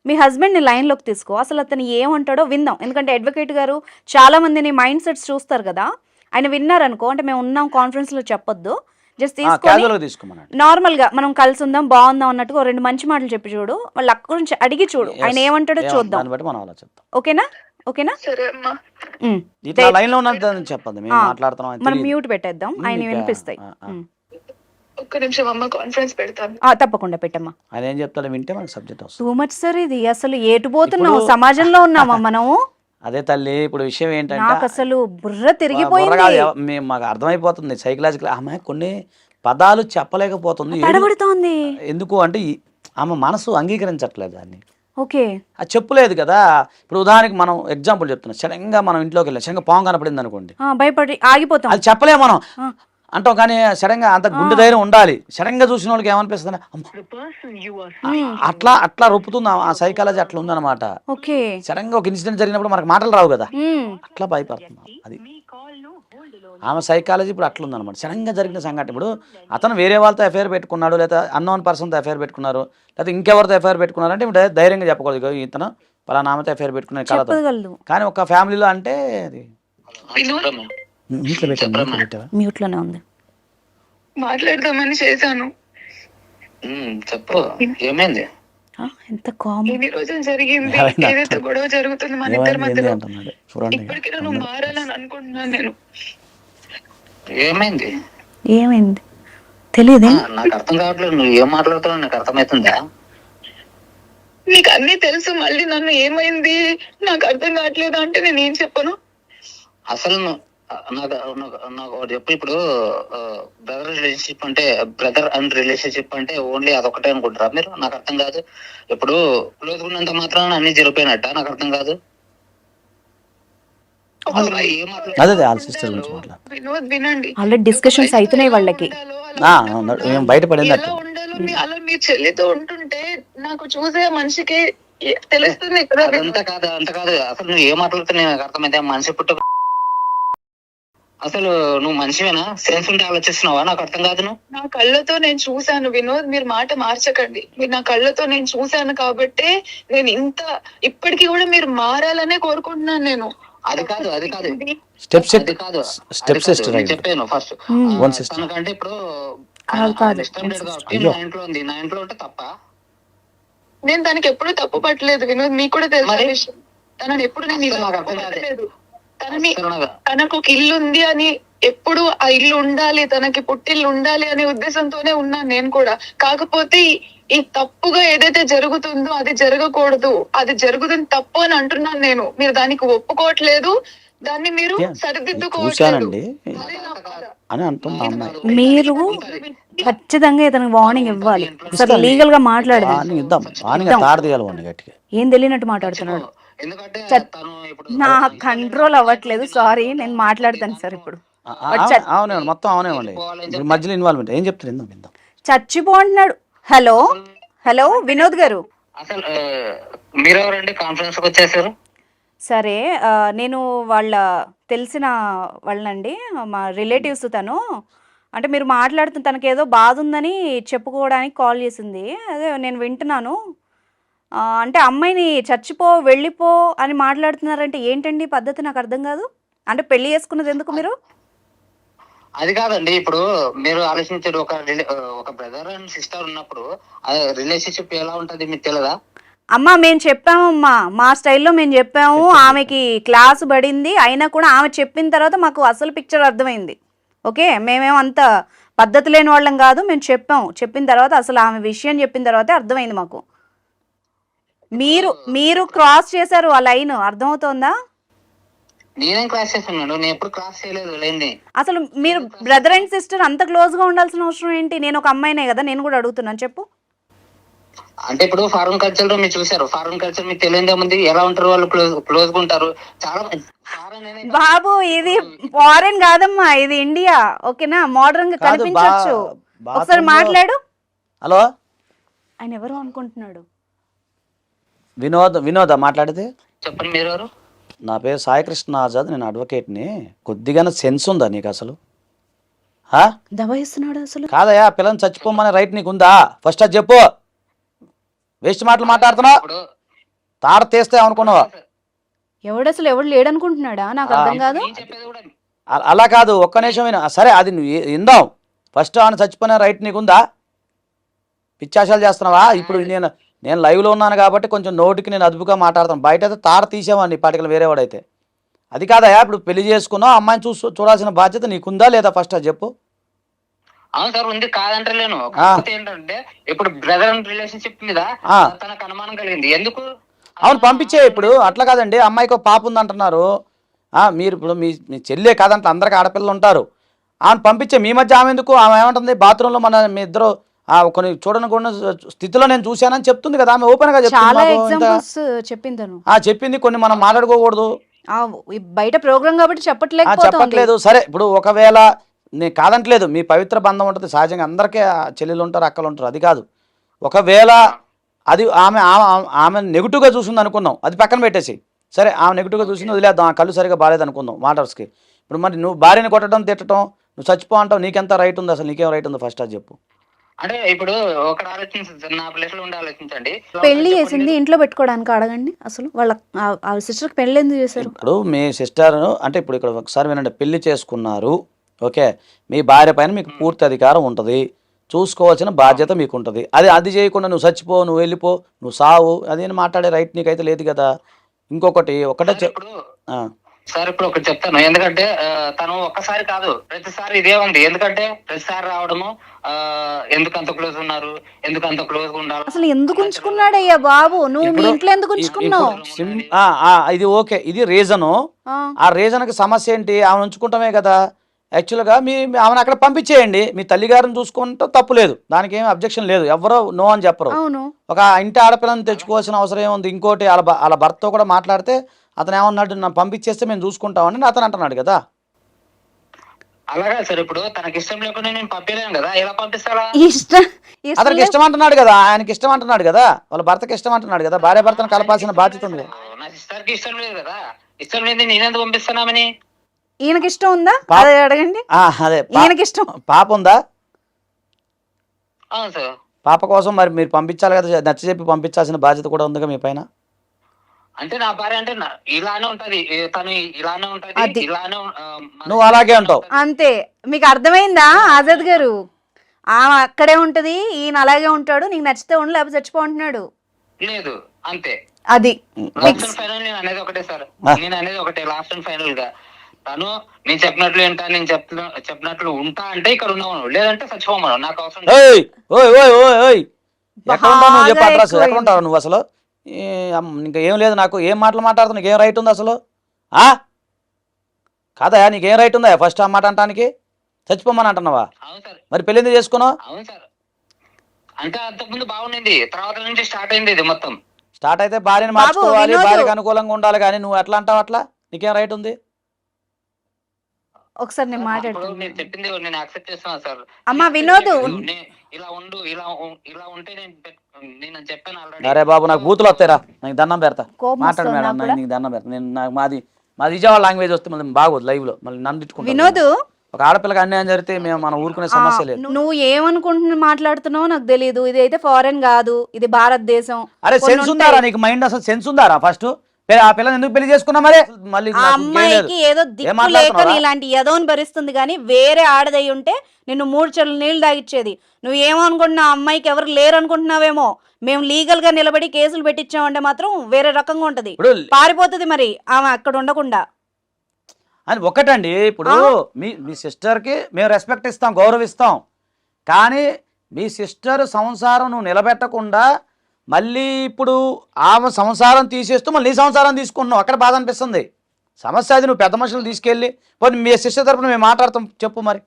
మీ హస్బెండ్ ని లైన్ లోకి తీసుకో, అసలు అతను ఏమంటాడో విందాం. ఎందుకంటే అడ్వకేట్ గారు చాలా మందిని మైండ్ సెట్స్ చూస్తారు కదా, ఆయన విన్నారనుకో, అంటే మేము ఉన్నాం కాన్ఫరెన్స్ లో చెప్పొద్దు, జస్ట్ తీసుకొని నార్మల్ గా మనం కలిసి ఉందాం, బాగుందాం అన్నట్టుగా రెండు మంచి మాటలు చెప్పి చూడు, వాళ్ళు అక్కడ నుంచి అడిగి చూడు, ఆయన ఏమంటాడో చూద్దాం. ఓకేనా? ఓకేనా? మనం మ్యూట్ పెట్టేద్దాం, ఆయన వినిపిస్తాయి. ఒక్క నిమిషం అమ్మ, కాన్ఫరెన్స్ పెడతాను. తప్పకుండా పెట్టమ్మా. ఆయన ఏం చెప్తాడో వింటే మనకు సబ్జెక్ట్ వస్తుంది. టూ మచ్ సార్, ఇది అసలు ఏటుపోతున్నావు, సమాజంలో ఉన్నామా మనము? అదే తల్లి, ఇప్పుడు విషయం ఏంటంటే నాకు అసలు బుర్ర తిరిగిపోయింది. మాకు అర్థమైపోతుంది సైకలాజికల్, ఆమె కొన్ని పదాలు చెప్పలేకపోతుంది. ఎందుకు అంటే ఆమె మనసు అంగీకరించట్లేదు దాన్ని. ఓకే, అది చెప్పులేదు కదా. ఇప్పుడు ఉదాహరణకి మనం ఎగ్జాంపుల్ చెప్తున్నాం, సడన్గా మనం ఇంట్లోకి వెళ్ళాం, సడన్గా పాము కనపడింది అనుకోండి, భయపడి ఆగిపోతాం. అది చెప్పలేము మనం. అంటాం, కానీ సడన్గా అంత గుండె ధైర్యం ఉండాలి. సడన్గా చూసిన వాళ్ళకి ఏమనిపిస్తుంది, అట్లా అట్లా రొప్పుతుంది ఆ సైకాలజీ, అట్లా ఉందన్నమాట. ఓకే. సడన్గా ఒక ఇన్సిడెంట్ జరిగినప్పుడు మనకు మాటలు రావు కదా, అట్లా భయపడుతున్నాం. అది ఆమె సైకాలజీ ఇప్పుడు అట్లా ఉందన్నమాట. సడన్గా జరిగిన సంఘటన, ఇప్పుడు అతను వేరే వాళ్ళతో ఎఫ్ఐఆర్ పెట్టుకున్నాడు, లేదా అన్నోన్ పర్సన్తో ఎఫ్ఐఆర్ పెట్టుకున్నారు, లేదా ఇంకెవరితో ఎఫ్ఐఆర్ పెట్టుకున్నారు అంటే ఇప్పుడు ధైర్యంగా చెప్పకూడదు, ఇతను పలానా ఆమెతో ఎఫ్ఐఆర్ పెట్టుకునే కలదు. కానీ ఒక ఫ్యామిలీలో అంటే అది మ్యూట్ లోనే ఉంది. మాట్లాడదామని చేశాను. చెప్పు, ఏమైంది? ఎంత కామన్. ఎన్ని రోజులు జరిగింది, ఏదైతే గొడవ జరుగుతుంది మన ఇద్దరి మధ్యలో, ఇప్పటికీ నువ్వు మారాలని అనుకుంటున్నాను నేను. ఏమైంది? ఏమైంది తెలియదే, నాకు అర్థం కావట్లేదు. నువ్వు ఏం మాట్లాడుతున్నావు నాకు అర్థమవుతుందా? నీకు అన్ని తెలుసు, మళ్ళీ నన్ను ఏమైంది నాకు అర్థం కావట్లేదు అంటే నేను ఏం చెప్పను? అసలు నాకు ఒకటి చెప్పు. ఇప్పుడు బ్రదర్ అండ్ రిలేషన్షిప్ అంటే ఓన్లీ అదొకటే అనుకుంటారా మీరు? నాకు అర్థం కాదు. ఇప్పుడు క్లోజ్ ఉన్నంత మాత్రాన అన్ని జరిగిపోయినట్ట? నాకు అర్థం కాదు. వినోద్ వినండి, ఆల్రెడీ డిస్కషన్స్ అవుతున్నాయి వాళ్ళకి. బయటపడింది అలా మీ చెల్లితో ఉంటుంటే నాకు చూసే మనిషికి తెలుస్తుంది. అంత కాదు అసలు నువ్వు ఏం మాట్లాడుతున్నా నాకు అర్థమైతే. మనిషి పుట్ట అసలు నువ్వు మనిషివేనా? సెన్స్ ఉంటే ఆలోచిస్తున్నావా? నాకు అర్థం కాదు. నువ్వు నా కళ్ళతో నేను చూశాను వినోద్, మీరు మాట మార్చకండి. మీరు నా కళ్ళతో నేను చూశాను కాబట్టి నేను ఇంత ఇప్పటికీ కూడా మీరు మారాలనే కోరుకుంటున్నాను నేను. అది కాదు చెప్పాను ఫస్ట్. తనకంటే ఇప్పుడు నా ఇంట్లో ఉంది, నా ఇంట్లో ఉంటే తప్ప? నేను తనకి ఎప్పుడు తప్పు పట్టలేదు వినోద్, మీకు కూడా తెలుసు. తనని ఎప్పుడు నేను తనకు ఒక ఇల్లు ఉంది అని, ఎప్పుడు ఆ ఇల్లు ఉండాలి, తనకి పుట్టిల్లు ఉండాలి అనే ఉద్దేశంతోనే ఉన్నాను నేను కూడా. కాకపోతే ఈ తప్పుగా ఏదైతే జరుగుతుందో అది జరగకూడదు, అది జరుగుతుంది తప్పు అని అంటున్నాను నేను. మీరు దానికి ఒప్పుకోవట్లేదు, దాన్ని మీరు సరిదిద్దుకోవట్లేదు అని అంటున్నా. మీరు ఖచ్చితంగా ఇతనికి వార్నింగ్ ఇవ్వాలి, అసలు లీగల్ గా మాట్లాడదాం. ఏం తెలియనట్టు మాట్లాడుతున్నాడు, నా కంట్రోల్ అవ్వట్లేదు, సారీ. నేను మాట్లాడతాను సార్ ఇప్పుడు. మొత్తం అవునేమండి, మధ్యలో ఇన్వాల్వ్మెంట్ ఏం చెప్తారు చచ్చిపోంటున్నాడు. హలో హలో వినోద్ గారు, అసలు మీరెవరండి కాన్ఫరెన్స్ వచ్చేసారు? సరే, నేను వాళ్ళ తెలిసిన వాళ్ళనండి, మా రిలేటివ్స్. తను అంటే మీరు మాట్లాడుతున్న తనకి ఏదో బాధ ఉందని చెప్పుకోవడానికి కాల్ చేసింది. అదే నేను వింటున్నాను. అంటే అమ్మాయిని చచ్చిపో వెళ్ళిపో అని మాట్లాడుతున్నారంటే ఏంటండి పద్ధతి? నాకు అర్థం కాదు. అంటే పెళ్లి చేసుకున్నది ఎందుకు మీరు? అది కాదండి, ఇప్పుడు మీరు ఆలోచించారు, ఒక బ్రదర్ అండ్ సిస్టర్ ఉన్నప్పుడు రిలేషన్షిప్ ఎలా ఉంటది మీకు తెలియదా? అమ్మా మేము చెప్పామమ్మా, మా స్టైల్లో మేము చెప్పాము. ఆమెకి క్లాసు పడింది, అయినా కూడా ఆమె చెప్పిన తర్వాత మాకు అసలు పిక్చర్ అర్థమైంది. ఓకే, మేమేమంత పద్ధతి లేని వాళ్ళం కాదు. మేము చెప్పిన తర్వాత అసలు ఆమె విషయం చెప్పిన తర్వాతే అర్థమైంది మాకు. మీరు క్రాస్ చేశారు ఆ లైన్, అర్థమవుతోందా? నేనేం క్రాస్ చేస్తున్నాను? నేను ఎప్పుడు క్రాస్ చేయలేదు లైన్. అసలు మీరు బ్రదర్ అండ్ సిస్టర్ అంత క్లోజ్ గా ఉండాల్సిన అవసరం ఏంటి? నేను ఒక అమ్మాయినే కదా, నేను కూడా అడుగుతున్నాను, చెప్పు. అంటే ఇప్పుడు ఫారెన్ కల్చర్ లో మీరు చూసారు, ఫారెన్ కల్చర్ మీకు తెలియదేముంది, ఎలా ఉంటారు వాళ్ళు, క్లోజ్ గా ఉంటారు. చాలా బాబు ఇది ఫారెన్ కాదమ్మా, ఇది ఇండియా. ఓకేనా, మోడర్న్ గా కనిపించవచ్చు. ఒకసారి మాట్లాడు. హలో, ఆయన ఎవరు అనుకుంటున్నాడు? వినోద మాట్లాడితే చెప్పండి. మీరెవరు? నా పేరు సాయికృష్ణ ఆజాద్, నేను అడ్వకేట్ని. కొద్దిగా సెన్స్ ఉందా నీకు అసలు? దబాయిస్తున్నాడు అసలు. కాదయా, పిల్లని చచ్చిపోమనే రైట్ నీకు ఉందా? ఫస్ట్ అది చెప్పు. వేస్ట్ మాటలు మాట్లాడుతున్నావు, తాడ తీస్తే అనుకున్నావా? ఎవడు లేడనుకుంటున్నాడా? నాకు అర్థం కాదు. అలా కాదు, ఒక్క నిమిషం విను. సరే అది నువ్వు ఇందాం. ఫస్ట్ ఆయన చచ్చిపోయిన రైట్ నీకుందా? పిచ్చాశాలు చేస్తున్నావా? ఇప్పుడు నేను లైవ్లో ఉన్నాను కాబట్టి కొంచెం నోటికి నేను అదుపుగా మాట్లాడతాను. బయట అయితే తాడ తీసేవాడిని ఇప్పటికీ వేరేవాడైతే. అది కాదయా, ఇప్పుడు పెళ్లి చేసుకున్నావు, అమ్మాయిని చూడాల్సిన బాధ్యత నీకుందా లేదా? ఫస్ట్ అది చెప్పు. అవును సార్, ఉంది, కాదంటలేను. ఏంటంటే ఇప్పుడు బ్రదర్ అండ్ రిలేషన్షిప్ మీద తనకు అనుమానం కలిగింది. ఎందుకు? అవును, పంపించే. ఇప్పుడు అట్లా కాదండి, అమ్మాయికి ఒక పాప ఉంది అంటున్నారు. మీరు ఇప్పుడు మీ చెల్లె కాదంటే అందరికి ఆడపిల్లలు ఉంటారు. ఆమెను పంపించే. మీ మధ్య ఆమె ఎందుకు? ఆమె ఏమంటుంది, బాత్రూంలో మీ ఇద్దరు కొన్ని చూడనుకున్న స్థితిలో నేను చూశానని చెప్తుంది కదా. ఆమె ఓపెన్ గా చెప్పింది. కొన్ని మనం మాట్లాడుకోకూడదు, బయట ప్రోగ్రామ్ కాబట్టి చెప్పట్లేదు. సరే, ఇప్పుడు ఒకవేళ నేను కాదంటలేదు, మీ పవిత్ర బంధం ఉంటుంది సహజంగా, అందరికీ చెల్లెలు ఉంటారు, అక్కలు ఉంటారు, అది కాదు. ఒకవేళ అది ఆమె నెగిటివ్గా చూసింది అనుకున్నాం, అది పక్కన పెట్టేసి, సరే ఆమె నెగిటివ్గా చూసింది వదిలేద్దాం, ఆ కళ్ళు సరిగా బాగాలేదు అనుకుందాం మాటర్స్కి. ఇప్పుడు మరి నువ్వు భార్యని కొట్టడం తిట్టడం, నువ్వు చచ్చిపో అంటావు, నీకెంత రైట్ ఉంది అసలు? నీకేం రైట్ ఉంది ఫస్ట్ అది చెప్పు. అంటే ఇప్పుడు ఒకటి ఆలోచించండి, నా ప్లేస్ లో ఉండి ఆలోచించండి. పెళ్లి చేసింది ఇంట్లో పెట్టుకోవడానికి అడగండి అసలు. వాళ్ళ ఆ సిస్టర్కి పెళ్లి ఎందుకు చేశారు? ఇప్పుడు మీ సిస్టర్ అంటే ఇప్పుడు ఇక్కడ ఒకసారి వినండి, పెళ్లి చేసుకున్నారు, ఓకే, మీ భార్య పైన మీకు పూర్తి అధికారం ఉంటుంది, చూసుకోవాల్సిన బాధ్యత మీకు ఉంటుంది. అది చేయకుండా నువ్వు చచ్చిపో, నువ్వు వెళ్ళిపో, నువ్వు సావు, అదేం మాట్లాడే రైట్ నీకైతే లేదు కదా. ఇంకొకటి ఒకటే సార్ ఇప్పుడు ఒకటి చెప్తాను, ఎందుకంటే తను ఒక్కసారి కాదు ప్రతిసారి ఇదే ఉంది. ఎందుకంటే ప్రతిసారి రావడము, ఎందుకు అంత క్లోజ్ ఉన్నారు, ఎందుకు అంత క్లోజ్ ఉండాలి, అసలు ఎందుకు ఉంచుకున్నాడయ్యా బాబు? నువ్వు మీ ఇంట్లో ఎందుకు ఉంచుకున్నావు? ఇది ఓకే, ఇది రీజను. ఆ రీజన్ కి సమస్య ఏంటి? ఆమె ఉంచుకుంటామే కదా. యాక్చువల్గా ఆమెను అక్కడ పంపించేయండి, మీ తల్లిగారిని చూసుకుంటే తప్పు లేదు, దానికి ఏమి అబ్జెక్షన్ లేదు, ఎవరో నో అని చెప్పరు. ఒక ఇంటి ఆడపిల్లని తెచ్చుకోవాల్సిన అవసరం ఏముంది? ఇంకోటి వాళ్ళ భర్తతో కూడా మాట్లాడితే అతను ఏమన్నాడు, నన్ను పంపించేస్తే మేము చూసుకుంటామని అతను అంటున్నాడు కదా. అలాగే సార్, ఇప్పుడు తనకి ఇష్టం లేకుండా నేను పంపించలేను కదా, ఎలా పంపిస్తాడా? అతనికి ఇష్టం అంటున్నాడు కదా, ఆయనకి ఇష్టం అంటున్నాడు కదా, వాళ్ళ భర్తకి ఇష్టం అంటున్నాడు కదా, భార్య భర్తను కలపాల్సిన బాధ్యత ఉంది. నా సిస్టర్ కి ఇష్టం లేదు కదా, ఇష్టం లేదు నేనెందుకు పంపిస్తున్నామని. ఈయనకి ఇష్టం ఉందా అడగండి. అదే ఈయనకి ఇష్టం, పాప ఉందా? అవును సార్. పాప కోసం మరి మీరు పంపించాలి కదా, నచ్చ చెప్పి పంపించాల్సిన బాధ్యత కూడా ఉందిగా మీ పైన. అంటే నా భార్య అంటే ఇలానే ఉంటది, తను ఇలానే ఉంటది, ఇలానే నువ్వు అలాగే ఉంటావు అంతే. మీకు అర్థమైందా ఆజాద్ గారు? ఆమె అక్కడే ఉంటది, ఈయన అలాగే ఉంటాడు, నీకు నచ్చితే ఉండు లేకపోతే చచ్చిపో అంటున్నాడు. లేదు అంతే, అది లాస్ట్ అండ్ ఫైనల్. నేను అనేది ఒకటే సార్, నేను అనేది ఒకటే, లాస్ట్ అండ్ ఫైనల్ గా తను నేను చెప్పినట్లు ఏంటా, నేను చెప్పినట్లు ఉంటా అంటే ఇక్కడ ఉన్నాను, లేదంటే చచ్చిపోమను, నాకు అవసరం. ఎక్కడ ఉంటావు నువ్వు? చెప్పు అడ్రస్, ఎక్కడ ఉంటావు నువ్వు అసలు? ఇంకా ఏం లేదు, నాకు ఏం మాటలు మాట్లాడుతావు, నీకేం రైట్ ఉంది అసలు? కాదా, నీకేం రైట్ ఉందా ఫస్ట్ ఆ మాట అంటానికి? చచ్చిపోమని అంటున్నావా? మరి పెళ్లి ఎందుకు చేసుకున్నావు? అవును సార్, అంటే అంతకుముందు బాగుండింది, తర్వాత నుంచి స్టార్ట్ అయింది ఇది మొత్తం. స్టార్ట్ అయితే భార్యని మార్చుకోవాలి, భార్యకు అనుకూలంగా ఉండాలి, కానీ నువ్వు ఎట్లా అంటావు అట్లా? నీకేం రైట్ ఉంది? ఒకసారి నేను మాట్లాడుతాను. నేను చెప్పింది నేను యాక్సెప్ట్ చేస్తున్నాను సార్. అమ్మా వినోద్, ఇలా ఉండు, ఇలా ఉంటే నేను చెప్పాను ఆల్రెడీ. అరే బాబు, నాకు బూతులు వస్తాయిరా, నాకు దండం పెడతా, మాట్లాడు మేడం, నీకు దండం పెడతా. నేను మాది విజయవాడ లాంగ్వేజ్ వస్తే మళ్ళీ బాగోదు లైవ్ లో, మళ్ళీ నన్ను తిట్టుకుంటా. వినోద్, ఒక ఆడపిల్లకి అన్యాయం జరిగితే మనం ఊరుకునే సమస్య లేదు. నువ్వు ఏమనుకుంటున్నా మాట్లాడుతున్నావు నాకు తెలియదు, ఇది అయితే ఫారెన్ కాదు, ఇది భారతదేశం. అరే సెన్స్ ఉందారా నీకు? మైండ్ అసలు సెన్స్ ఉందారా? ఫస్ట్ ఆ పిల్లని ఎందుకు పెళ్లి చేసుకున్నా? మరి మళ్ళీ అమ్మాయికి ఏదో దిక్కు లేక ఇలాంటి ఏదోని భరిస్తుంది, కానీ వేరే ఆడదై ఉంటే నిన్ను 3 చెరువులు నీళ్లు తాగిచ్చేది. నువ్వు ఏమనుకుంటున్నా, అమ్మాయికి ఎవరు లేరు అనుకుంటున్నావేమో. మేము లీగల్ గా నిలబడి కేసులు పెట్టించామంటే మాత్రం వేరే రకంగా ఉంటది, పారిపోతుంది మరి ఆమె అక్కడ ఉండకుండా. అని ఒకటండి, ఇప్పుడు మీ సిస్టర్కి మేము రెస్పెక్ట్ ఇస్తాం, గౌరవిస్తాం, కానీ మీ సిస్టర్ సంసారం నువ్వు నిలబెట్టకుండా మళ్ళీ ఇప్పుడు ఆమె సంసారం తీసేస్తూ మళ్ళీ నీ సంసారం తీసుకుంటున్నావు, అక్కడ బాధ అనిపిస్తుంది. సమస్య అది. నువ్వు పెద్ద మనుషులు తీసుకెళ్ళి పోనీ మీ సిస్టర్ తరపున మేము మాట్లాడతాం, చెప్పు మరి,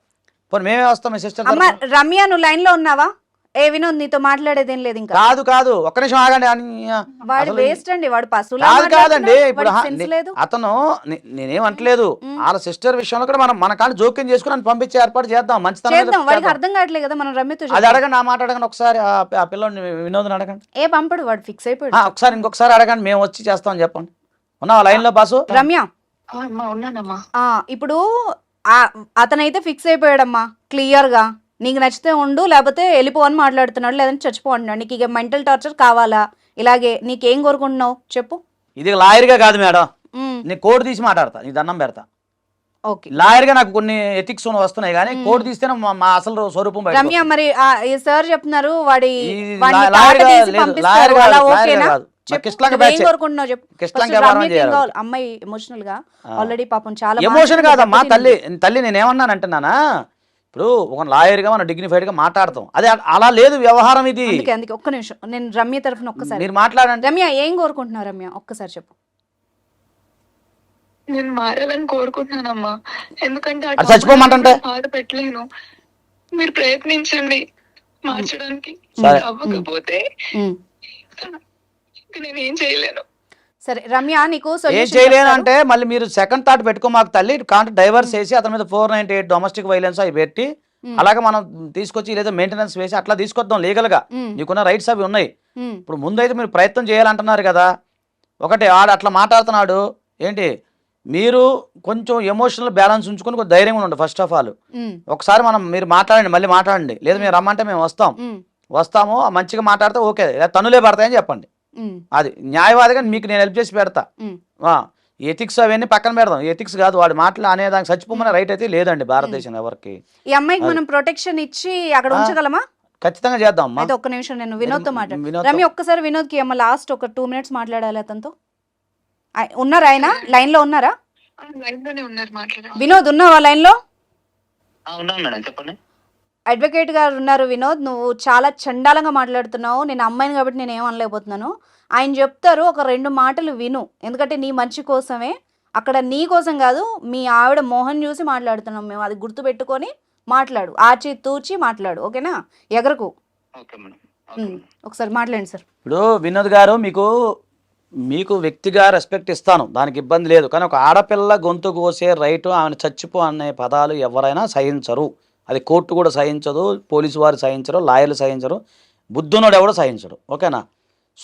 పోనీ మేమే వస్తాం మీ సిస్టర్. రమ్య, నువ్వు లైన్ లో ఉన్నావా? ఏ వినోద్, నీతో మాట్లాడేదేం లేదు ఇంకా. కాదు ఒక్క నిమిషం ఆగండి. వాడు వేస్ట్ అండి, వాడు పశువులా కాదండి. ఇప్పుడు అతను నేనేమంటలేదు, వాళ్ళ సిస్టర్ విషయంలో కూడా మన కాళ్ళు జోక్యం చేసుకుని పంపించే ఏర్పాటు చేద్దాం, మంచితనం. వాడికి అర్థం కావట్లేదు కదా మనం రమ్యతో. అది అడగండి, ఆ మాట అడగండి ఒకసారి, ఆ పిల్లని వినోద్ని అడగండి. ఏ పంపడు, వాడు ఫిక్స్ అయిపోయాడు. ఒకసారి ఇంకొకసారి అడగండి, మేము వచ్చి చేస్తామని చెప్పండి. ఉన్నావా లైన్ లో బాసు? రమ్య, ఇప్పుడు అతనైతే ఫిక్స్ అయిపోయాడమ్మా క్లియర్ గా, నీకు నచ్చితే ఉండు లేకపోతే వెళ్ళిపో అని మాట్లాడుతున్నాడు, లేదంటే చచ్చిపో అంటున్నాడు. నీకు ఇక మెంటల్ టార్చర్ కావాలా? ఇలాగే నీకేం కోరుకుంటున్నావు చెప్పు. ఇది లాయర్ గా కాదు మేడం, నీ కోడ్ తీసి మాట్లాడతా, నీ దండం పెడతా. లాయర్ గా నాకు కొన్ని ఎథిక్స్ వస్తున్నాయి, కానీ కోడ్ తీస్తేనే మా అసలు స్వరూపం. రమ్య, మరి సార్ చెప్తున్నారు వాడి అమ్మాయి ఎమోషనల్ గా ఆల్రెడీ పాపం చాలా ఎమోషన్ కాదమ్మా తల్లి నేనేమన్నానంటే నానా, ఇప్పుడు ఒక లాయర్ గా మనం డిగ్నిఫైడ్ గా మాట్లాడతాం, అదే అలా లేదు వ్యవహారం ఇది. అందుకే ఒక్క నిమిషం, నేను రమ్య తరఫున ఒక్కసారి మీరు మాట్లాడండి. రమ్య, ఏం కోరుకుంటున్నావు? రమ్య ఒక్కసారి చెప్పు. నేను మారాలని కోరుకుంటున్నానమ్మా, ఎందుకంటే చచ్చిపోమంటే బాధ పెట్టలేను. మీరు ప్రయత్నించండి మార్చడానికి, అవ్వకపోతే నేనేం చేయలేను. సరే రమ్య నీకు ఏం solution చేయలేను చెప్తారు. అంటే మళ్ళీ మీరు సెకండ్ థాట్ పెట్టుకో మాకు తల్లి కాంట్రాక్ట్ డైవర్స్ చేసి అతని మీద 498 డొమెస్టిక్ వైలెన్స్ అవి పెట్టి అలాగే మనం తీసుకొచ్చి లేదా మెయింటెనెన్స్ వేసి అట్లా తీసుకొద్దాం లీగల్ గా మీకున్న రైట్స్ అవి ఉన్నాయి. ఇప్పుడు ముందైతే మీరు ప్రయత్నం చేయాలంటున్నారు కదా. ఒకటి ఆడు అట్లా మాట్లాడుతున్నాడు ఏంటి, మీరు కొంచెం ఎమోషనల్ బ్యాలెన్స్ ఉంచుకొని కొంచెం ధైర్యంగా ఉండండి. ఫస్ట్ ఆఫ్ ఆల్ ఒకసారి మీరు మాట్లాడండి, మళ్ళీ మాట్లాడండి. లేదా మీరు రమ్మంటే మేము వస్తాము మంచిగా మాట్లాడితే ఓకే, లేదా తనులే పడతాయని చెప్పండి. అది న్యాయవాదిగా మీకు నేను హెల్ప్ చేసి పెడతా. ఎథిక్స్ అవన్నీ పక్కన పెడదాం. ఎథిక్స్ కాదు వాడు మాటలు అనేదానికి చచ్చిపోమని రైట్ అయితే లేదండి భారతదేశం ఎవరికి. ఈ అమ్మాయికి మనం ప్రొటెక్షన్ ఇచ్చి అక్కడ ఉంచగలమా? ఖచ్చితంగా చేద్దాం అమ్మా. అయితే ఒక్క నిమిషం నేను వినోద్ తో మాట్లాడు. రమ్య ఒక్కసారి వినోద్ కి అమ్మ లాస్ట్ ఒక 2 minutes మాట్లాడాలి అతనితో. ఉన్నారా ఆయన లైన్ లో ఉన్నారా? లైన్ లోనే ఉన్నారు, మాట్లాడారు. వినోద్ ఉన్నావా లైన్ లో? ఉన్నాను మేడం, చెప్పండి. అడ్వకేట్ గారు ఉన్నారు వినోద్. నువ్వు చాలా చండాలంగా మాట్లాడుతున్నావు. నేను అమ్మాయిని కాబట్టి నేను ఏమనలేకపోతున్నాను. ఆయన చెప్తారు, ఒక 2 మాటలు విను. ఎందుకంటే నీ మంచి కోసమే, అక్కడ నీ కోసం కాదు, మీ ఆవిడ మోహన్ చూసి మాట్లాడుతున్నాం మేము. అది గుర్తు పెట్టుకొని మాట్లాడు, ఆచి తూచి మాట్లాడు, ఓకేనా? ఎగరకు. ఒకసారి మాట్లాడండి సార్. ఇప్పుడు వినోద్ గారు మీకు వ్యక్తిగా రెస్పెక్ట్ ఇస్తాను, దానికి ఇబ్బంది లేదు. కానీ ఒక ఆడపిల్ల గొంతు కోసే రైటు, ఆమెను చచ్చిపో అనే పదాలు ఎవరైనా సహించరు. అది కోర్టు కూడా సహించదు, పోలీసు వారు సహించరు, లాయర్లు సహించరు, బుద్ధునోడు ఎవడో సహించరు, ఓకేనా?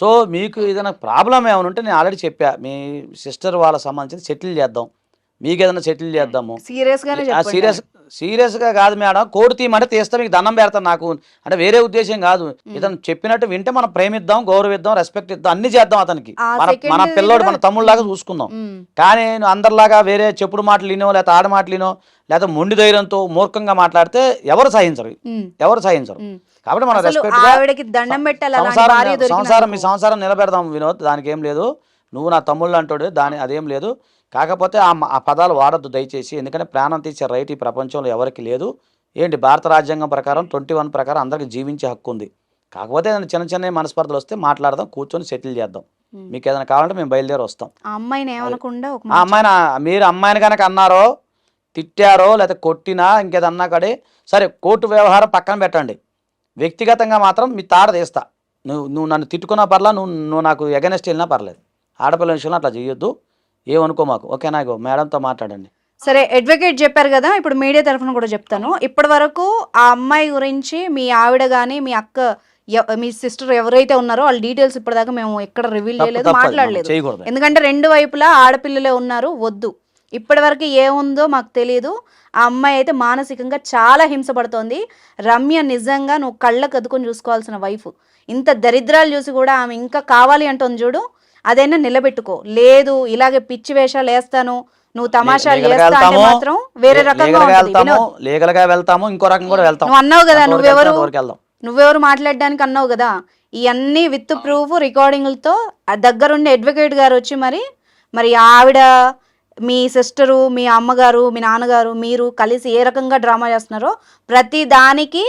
సో మీకు ఏదైనా ప్రాబ్లం ఏమైనా ఉంటే నేను ఆల్రెడీ చెప్పా, మీ సిస్టర్ వాళ్ళ సంబంధించి సెటిల్ చేద్దాం, మీకు ఏదైనా సెటిల్ చేద్దాము. సీరియస్గా కాదు మేడం, కోర్టు తీయమంటే తీస్తా, మీకు దండం పెడతాను. నాకు అంటే వేరే ఉద్దేశం కాదు. ఇతను చెప్పినట్టు వింటే మనం ప్రేమిద్దాం, గౌరవిద్దాం, రెస్పెక్ట్ ఇద్దాం, అన్ని చేద్దాం. అతనికి మన పిల్లోడు మన తమ్ముళ్ళలాగా చూసుకుందాం. కానీ అందరిలాగా వేరే చెప్పుడు మాటలు వినో, లేకపోతే ఆడ మాటలు వినో, లేకపోతే మొండి ధైర్యంతో మూర్ఖంగా మాట్లాడితే ఎవరు సహించరు. కాబట్టి మనం మీ సంసారం నిలబెడదాం వినోద్, దానికి ఏం లేదు. నువ్వు నా తమ్ముళ్ళు అంటాడు, అదేం లేదు. కాకపోతే ఆ పదాలు వాడద్దు దయచేసి, ఎందుకంటే ప్రాణం తీసే రైట్ ఈ ప్రపంచంలో ఎవరికి లేదు. ఏంటి, భారత రాజ్యాంగం ప్రకారం 21 ప్రకారం అందరికి జీవించే హక్కు ఉంది. కాకపోతే ఏదైనా చిన్న చిన్న మనస్పర్ధలు వస్తే మాట్లాడదాం, కూర్చొని సెటిల్ చేద్దాం. మీకు ఏదైనా కావాలంటే మేము బయలుదేరి వస్తాం. అమ్మాయిని మీరు అమ్మాయిని కనుక అన్నారో, తిట్టారో, లేకపోతే కొట్టినా, ఇంకేదన్నా కడే సరే, కోర్టు వ్యవహారం పక్కన పెట్టండి. వ్యక్తిగతంగా మాత్రం మీ తాడ తీస్తా. నువ్వు నన్ను తిట్టుకున్నా పర్లా, నువ్వు నాకు ఎగనెస్ట్ వెళ్ళినా పర్లేదు. ఆడపిల్ల విషయంలో అట్లా చేయొద్దు, ఏమనుకో మాకు, ఓకేనా? మేడంతో మాట్లాడండి. సరే, అడ్వకేట్ చెప్పారు కదా, ఇప్పుడు మీడియా తరఫున కూడా చెప్తాను. ఇప్పటి వరకు ఆ అమ్మాయి గురించి మీ ఆవిడ కానీ, మీ అక్క, మీ సిస్టర్ ఎవరైతే ఉన్నారో వాళ్ళ డీటెయిల్స్ ఇప్పటిదాకా మేము ఎక్కడ రివీల్ చేయలేదు, మాట్లాడలేదు. ఎందుకంటే 2 వైపులా ఆడపిల్లలే ఉన్నారు, వద్దు. ఇప్పటి వరకు ఏముందో మాకు తెలియదు. ఆ అమ్మాయి అయితే మానసికంగా చాలా హింసపడుతోంది. రమ్య నిజంగా నువ్వు కళ్ళకు అద్దుకొని చూసుకోవాల్సిన వైఫ్. ఇంత దరిద్రాలు చూసి కూడా ఆమె ఇంకా కావాలి అంటుంది చూడు, అదైనా నిలబెట్టుకో. లేదు ఇలాగే పిచ్చి వేషాలు వేస్తాను, నువ్వు తమాషాలు చేస్తా అంటే మాత్రం వేరే రకంగా లీగల్ గా వెళ్తాము, ఇంకో రకం కూడా వెళ్తాం. నువ్వు అన్నావు కదా, నువ్వెవరు మాట్లాడడానికి అన్నావు కదా. ఇవన్నీ విత్ ప్రూఫ్ రికార్డింగ్లతో దగ్గరుండి అడ్వకేట్ గారు వచ్చి మరి ఆవిడ, మీ సిస్టరు, మీ అమ్మగారు, మీ నాన్నగారు, మీరు కలిసి ఏ రకంగా డ్రామా చేస్తున్నారో ప్రతి దానికి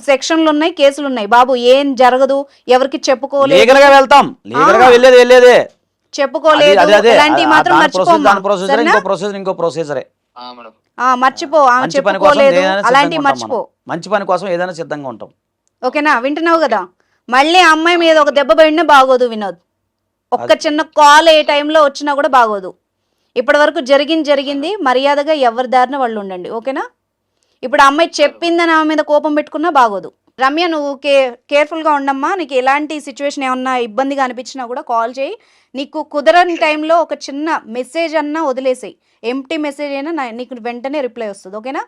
సెక్షన్లు ఉన్నాయి, కేసులు ఉన్నాయి. బాబు ఏం జరగదు, ఎవరికి చెప్పుకోలేదు, చెప్పుకోలేదు, ఇలాంటివి మాత్రం మర్చిపో, ఆమె చెప్పుకోలేదు, అలాంటివి మర్చిపో. మంచి పని కోసం ఏదైనా సిద్ధంగా ఉంటాం, ఓకేనా? వింటున్నావు కదా. మళ్ళీ అమ్మాయి మీద ఒక దెబ్బ పడినా బాగోదు వినోద్. ఒక్క చిన్న కాల్ ఏ టైంలో వచ్చినా కూడా బాగోదు. ఇప్పటి వరకు జరిగింది, మర్యాదగా ఎవరి దారిన వాళ్ళు ఉండండి, ఓకేనా? ఇప్పుడు అమ్మాయి చెప్పిందని ఆమె మీద కోపం పెట్టుకున్నా బాగోదు. రమ్య, నువ్వు కేర్ఫుల్గా ఉండమ్మా. నీకు ఎలాంటి సిచ్యువేషన్ ఏమన్నా ఇబ్బందిగా అనిపించినా కూడా కాల్ చేయి. నీకు కుదరని టైంలో ఒక చిన్న మెసేజ్ అన్నా వదిలేసేయి, ఎంప్టీ మెసేజ్ అయినా నీకు వెంటనే రిప్లై వస్తుంది, ఓకేనా?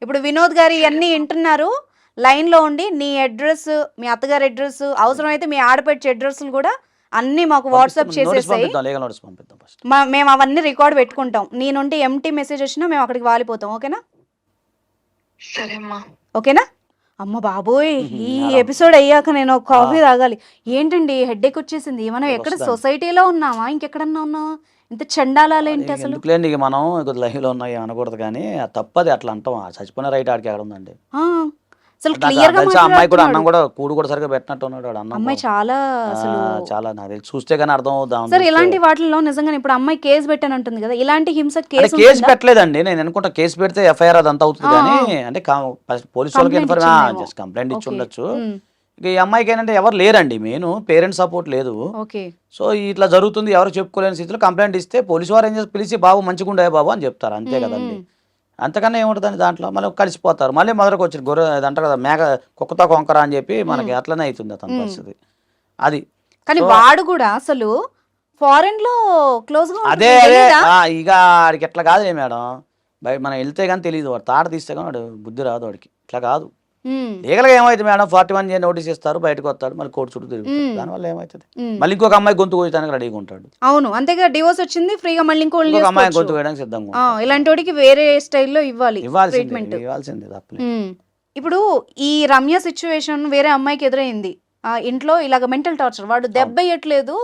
ఇప్పుడు వినోద్ గారు ఇవన్నీ వింటున్నారు, లైన్లో ఉండి నీ అడ్రస్, మీ అత్తగారి అడ్రస్, అవసరమైతే మీ ఆడపడిచే అడ్రస్లు కూడా అన్నీ మాకు వాట్సాప్ చేసేసాయి. మేము అవన్నీ రికార్డ్ పెట్టుకుంటాం. నీ నుండి ఎంటీ మెసేజ్ వచ్చినా మేము అక్కడికి వాలిపోతాం, ఓకేనా? ఓకేనా? అమ్మ బాబోయ్, ఈ ఎపిసోడ్ అయ్యాక నేను కాఫీ తాగాలి. ఏంటండి హెడ్ఏక్ వచ్చేసింది. మనం ఎక్కడ సొసైటీలో ఉన్నామా, ఇంకెక్కడన్నా ఉన్నావా? ఇంత చండాలాలు ఏంటి అసలు? మనం లైవ్ లో ఉన్నాయి అనకూడదు, కానీ తప్పది అట్లా అంటాం. చచ్చిపోయిన రైట్ ఆడికి ఎక్కడ ఉందండి. అసలు క్లియర్ గా అమ్మాయి కూడా అన్నం కూడా కూడు కూడా సరిగా పెట్టినట్టు ఉన్నాడు. అమ్మాయి చాలా చాలా నాకు చూస్తే గానీ అర్థం అవుతాం. సరే, ఇలాంటి వాటిల్లో నిజంగా ఇప్పుడు అమ్మాయి కేసు పెట్టాను అంటుంది కదా, ఇలాంటి హింస కేసు పెట్టలేదండి. నేను అనుకుంటా కేసు పెడితే ఎఫ్ఐఆర్ అదంతా అవుతుంది, కానీ అంటే పోలీసు వాళ్ళకి కంప్లైంట్ ఇచ్చి ఉండొచ్చు. ఇక ఈ అమ్మాయికి ఏంటంటే ఎవరు లేరండి, మెయిన్ పేరెంట్స్ సపోర్ట్ లేదు. ఓకే. సో ఇట్లా జరుగుతుంది, ఎవరు చెప్పుకోలేని స్థితిలో కంప్లైంట్ ఇస్తే పోలీసు వారు ఏం చేసి పిలిచి బాబు మంచిగా ఉండే బాబు అని చెప్తారు, అంతే కదండి. అంతకన్నా ఏముంటుందండి దాంట్లో, మళ్ళీ కలిసిపోతారు, మళ్ళీ మొదలకు వచ్చి గొర్రె అంటారు కదా మేక కుక్కతో కొంకర అని చెప్పి మనకి అట్లనే అవుతుంది అతని పరిస్థితి అది. కానీ వాడు కూడా అసలు ఫారెన్ లో క్లోజ్ గా అదే ఇక ఆడికి ఎట్లా కాదు మేడం, బయట మనం వెళ్తే కానీ తెలియదు, వాడు తాట తీస్తే కానీ వాడు బుద్ధి రాదు వాడికి, ఇట్లా కాదు. లీగల్గా ఏమైతుంది మేడం, 41 నోటీస్ ఇస్తారు, బయటకు వస్తాడు, మళ్ళీ కోర్టు చుట్టూ తిరుగుతాడు, దానివల్ల ఏమవుతుంది, మళ్ళీ ఇంకొక అమ్మాయి గొంతు కోయడానికి రెడీగా ఉంటాడు. అవును, అంతేగా డివోర్స్ వచ్చింది ఫ్రీగా మళ్ళీ ఇంకో అమ్మాయి గొంతు కోయడానికి సిద్ధంగా, ఇలాంటి వాడికి వేరే స్టైల్లో ఇవ్వాల్సింది. తప్పలేదు. ఇప్పుడు ఈ రమ్య సిచ్యువేషన్ వేరే అమ్మాయికి ఎదురైంది, ఇంట్లో ఇలాగ మెంటల్ టార్చర్, వాడు దెబ్బ వేయట్లేదు,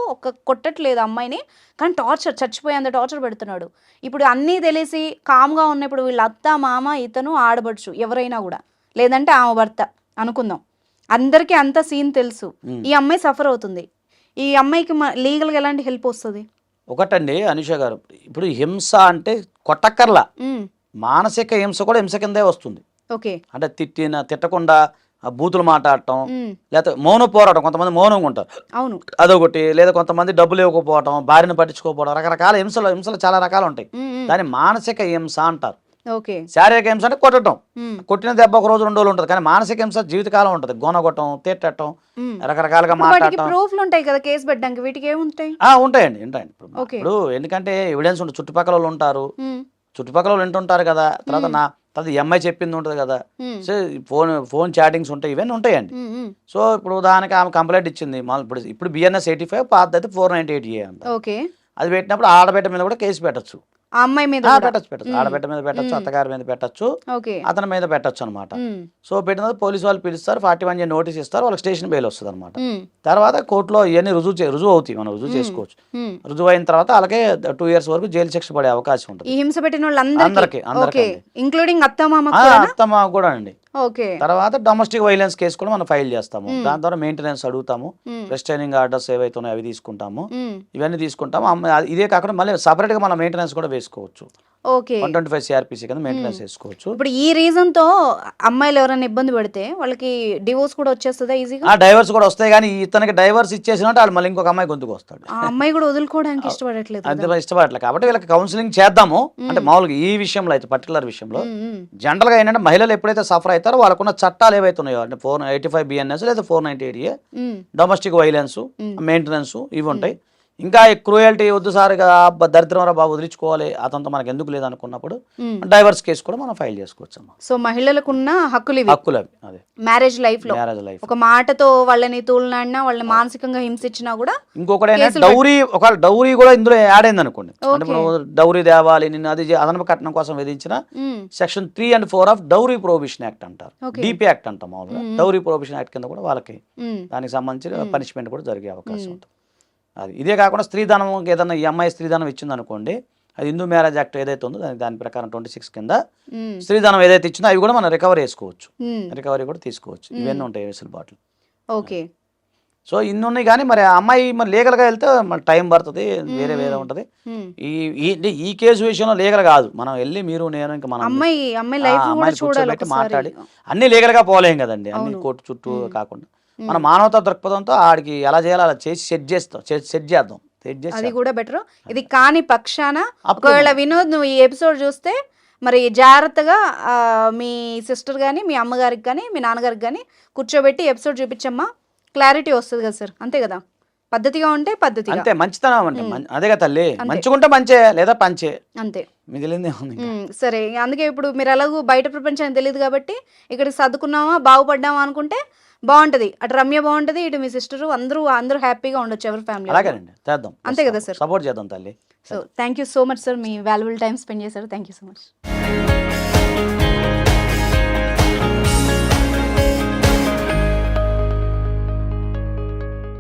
కొట్టట్లేదు అమ్మాయిని, కానీ టార్చర్, చచ్చిపోయేంత టార్చర్ పెడుతున్నాడు. ఇప్పుడు అన్నీ తెలిసి కామ్గా ఉన్నప్పుడు వీళ్ళ అత్త మామ ఇతను ఆడబడుచు ఎవరైనా కూడా, లేదంటే ఆమె భర్త అనుకుందాం, అందరికీ అంత సీన్ తెలుసు, ఈ అమ్మాయి సఫర్ అవుతుంది, ఈ అమ్మాయికి లీగల్గా ఎలాంటి హెల్ప్ వస్తుంది? ఒకటండి అనుష గారు, ఇప్పుడు హింస అంటే కొట్టక్కర్లా, మానసిక హింస కూడా హింస కిందే వస్తుంది. ఓకే. అంటే తిట్టకుండా బూతులు మాట్లాడటం, లేకపోతే మౌన పోరాటం, కొంతమంది మౌనంగా ఉంటారు, అవును అదొకటి, లేదా కొంతమంది డబ్బులు ఇవ్వకపోవడం, భార్యను పట్టించుకోకపోవడం, రకరకాల హింసలు చాలా రకాలు ఉంటాయి, దాన్ని మానసిక హింస అంటారు. ఓకే. శారీరక హింస అంటే కొట్టడం, కొట్టిన దెబ్బ ఒక రోజు 2 రోజులు ఉంటుంది, కానీ మానసిక హింస జీవితకాలం ఉంటుంది, గొనగొట్టడం, తిట్టడం, రకరకాలుగా మాట్లాడటం. ప్రూఫ్లు ఉంటాయి కదా కేసు పెట్టడానికి, వీటికి ఏముంటాయి? ఉంటాయండి. ఇప్పుడు ఎందుకంటే ఎవిడెన్స్ ఉంటుంది, చుట్టుపక్కల వాళ్ళు ఉంటారు, చుట్టుపక్కల వాళ్ళు వింటుంటారు కదా, తర్వాత అమ్మాయి చెప్పింది ఉంటుంది కదా, సో ఫోన్ చాటింగ్స్ ఉంటాయి, ఇవన్నీ ఉంటాయండి. సో ఇప్పుడు ఉదాహరణకి ఆమె కంప్లైంట్ ఇచ్చింది, ఇప్పుడు BNS 85, పాత అయితే 498A అంట, అది పెట్టినప్పుడు ఆడబిడ్డ మీద కూడా కేసు పెట్టచ్చు, ఆ అమ్మాయి మీద పెట్టచ్చు, ఆడబిడ్డ మీద పెట్టచ్చు, అత్తగారి మీద పెట్టచ్చు, అతని మీద పెట్టచ్చు అనమాట. సో పెట్టిన పోలీసు వాళ్ళు పిలుస్తారు, 41 నోటీస్ ఇస్తారు, వాళ్ళకి స్టేషన్ బెయిల్ వస్తుంది అనమాట. తర్వాత కోర్టులో ఇవన్నీ రుజువు అవుతాయి, మనం రుజువు చేసుకోవచ్చు, రుజువు అయిన తర్వాత అలాగే 2 years వరకు జైలు శిక్ష పడే అవకాశం ఉంటుంది. హింస పెట్టిన వాళ్ళందరికీ, ఇంక్లూడింగ్ అత్తమామ కూడా అండి. తర్వాత డొమెస్టిక్ వైలెన్స్ కేసు కూడా మనం ఫైల్ చేస్తాము, దాని ద్వారా మెయింటెనెన్స్ అడుగుతాము, రెస్ట్రైనింగ్ ఆర్డర్స్ ఏవైతే ఉన్నాయో అవి తీసుకుంటాము, ఇవన్నీ తీసుకుంటాము. ఇదే కాకుండా మళ్ళీ సపరేట్ గా మనం మెయింటెనెన్స్ కూడా వేసుకోవచ్చు, 125 CRPC కింద మెయింటెనెన్స్ వేసుకోవచ్చు. ఇప్పుడు ఈ రీజన్ తో అమ్మాయిలు ఎవరైనా ఇబ్బంది పడితే వాళ్ళకి డివోర్స్ కూడా వచ్చేస్తుందా ఈజీగా? డైవర్స్ కూడా వస్తాయి, కానీ ఇతనికి డైవర్స్ ఇచ్చేసినట్టు వాళ్ళు మళ్ళీ ఇంకొక అమ్మాయి గొంతుకు వస్తాడు, ఆ అమ్మాయి కూడా వదులుకోవడానికి ఇష్టపడట్లేదు, ఇష్టపడట్లేదు. కాబట్టి వీళ్ళకి కౌన్సిలింగ్ చేద్దాము, అంటే మామూలుగా ఈ విషయంలో అయితే పర్టికులర్ విషయంలో జనరల్ గా ఏంటంటే మహిళలు ఎప్పుడైతే సఫర్ అవుతారో వాళ్ళకున్న చట్టాలు ఏవైతే ఉన్నాయో, అంటే 485 BNS లేదా 498A, డొమెస్టిక్ వైలెన్స్, మెయింటెనెన్స్, ఇవి ఉంటాయి. ఇంకా క్రూయల్టీ వద్దు సార్, దరిద్రం బాబు వదిలించుకోవాలి, అతనితో మనకు ఎందుకు లేదు అనుకున్నప్పుడు డైవర్స్ కేసు కూడా మనం ఫైల్ చేసుకోవచ్చు. సో మహిళలకు ఉన్న హక్కులు అవి అదే మ్యారేజ్ లైఫ్ లో ఒక మాటతో వాళ్ళని తూలనాడినా, వాళ్ళని మానసికంగా హింసించినా కూడా. ఇంకొకటి డౌరీ కూడా ఇందులో యాడ్ అయింది అనుకోండి, అంటే ఇప్పుడు డౌరీ తేవాలి, నిన్ను అది అదనపు కట్నం కోసం విధించిన section 3 and 4 of dowry prohibition act అంటారు, DP యాక్ట్ అంటాం మామూలుగా, డౌరీ ప్రొహిబిషన్ యాక్ట్ కింద కూడా వాళ్ళకి దానికి సంబంధించిన పనిష్మెంట్ కూడా జరిగే అవకాశం ఉంటుంది. అది ఇదే కాకుండా స్త్రీధనం ఏదన్నా ఈ అమ్మాయి స్త్రీధనం ఇచ్చింది అనుకోండి, అది హిందూ మ్యారేజ్ యాక్ట్ ఏదైతే ఉందో దాని ప్రకారం 26 కింద స్త్రీధనం ఏదైతే ఇచ్చిందో అవి కూడా మనం రికవరీ చేసుకోవచ్చు, రికవరీ కూడా తీసుకోవచ్చు, ఇవన్నీ ఉంటాయి వెసులుబాట్లు. ఓకే. సో ఇన్ని ఉన్నాయి, కానీ మరి ఆ అమ్మాయి మరి లీగల్ గా వెళ్తే మన టైం పడుతుంది, వేరే ఉంటది. ఈ కేసు విషయంలో లీగల్ కాదు, మనం వెళ్ళి మీరు నేను ఇంకా మనం అమ్మాయిని కూర్చోబెట్టి మాట్లాడి అన్ని లీగల్ గా పోలేం కదండి, అన్ని కోర్టు చుట్టూ కాకుండా మన మానవతా దృక్పథంతో ఆడికి ఎలా చేయాలో అలా చేసి సెట్ చేద్దాం. అది కూడా బెటర్. ఇది కాని పక్షాన ఒకవేళ వినోద్ నువ్వు ఈ ఎపిసోడ్ చూస్తే మరి జాగ్రత్తగా మీ సిస్టర్ కానీ, మీ అమ్మగారికి కానీ, మీ నాన్నగారికి కానీ కూర్చోబెట్టి ఎపిసోడ్ చూపించమ్మా, క్లారిటీ వస్తుంది కదా సార్, అంతే కదా, పద్ధతిగా ఉంటే పద్ధతి, అంతే మంచితనం అంటే అదే కదా తల్లి, మంచిగుంటే మంచే లేదా పంచే, అంతే మిగిలిందే ఉంది. సరే, అందుకే ఇప్పుడు మీరు ఎలాగో బయట ప్రపంచానికి తెలియదు కాబట్టి ఇక్కడ సర్దుకున్నామా బాగుపడ్డామా అనుకుంటే బాగుంటది, అటు రమ్య బాగుంటది, ఇటు మీ సిస్టర్, అందరూ హ్యాపీగా ఉండొచ్చు ఎవరి ఫ్యామిలీ. అలాగేనండి, చేద్దాం, అంతే కదా సార్, సపోర్ట్ చేద్దాం తల్లి. So thank you so much sir, me valuable time spend చేశారు, థ్యాంక్ యూ సో మచ్.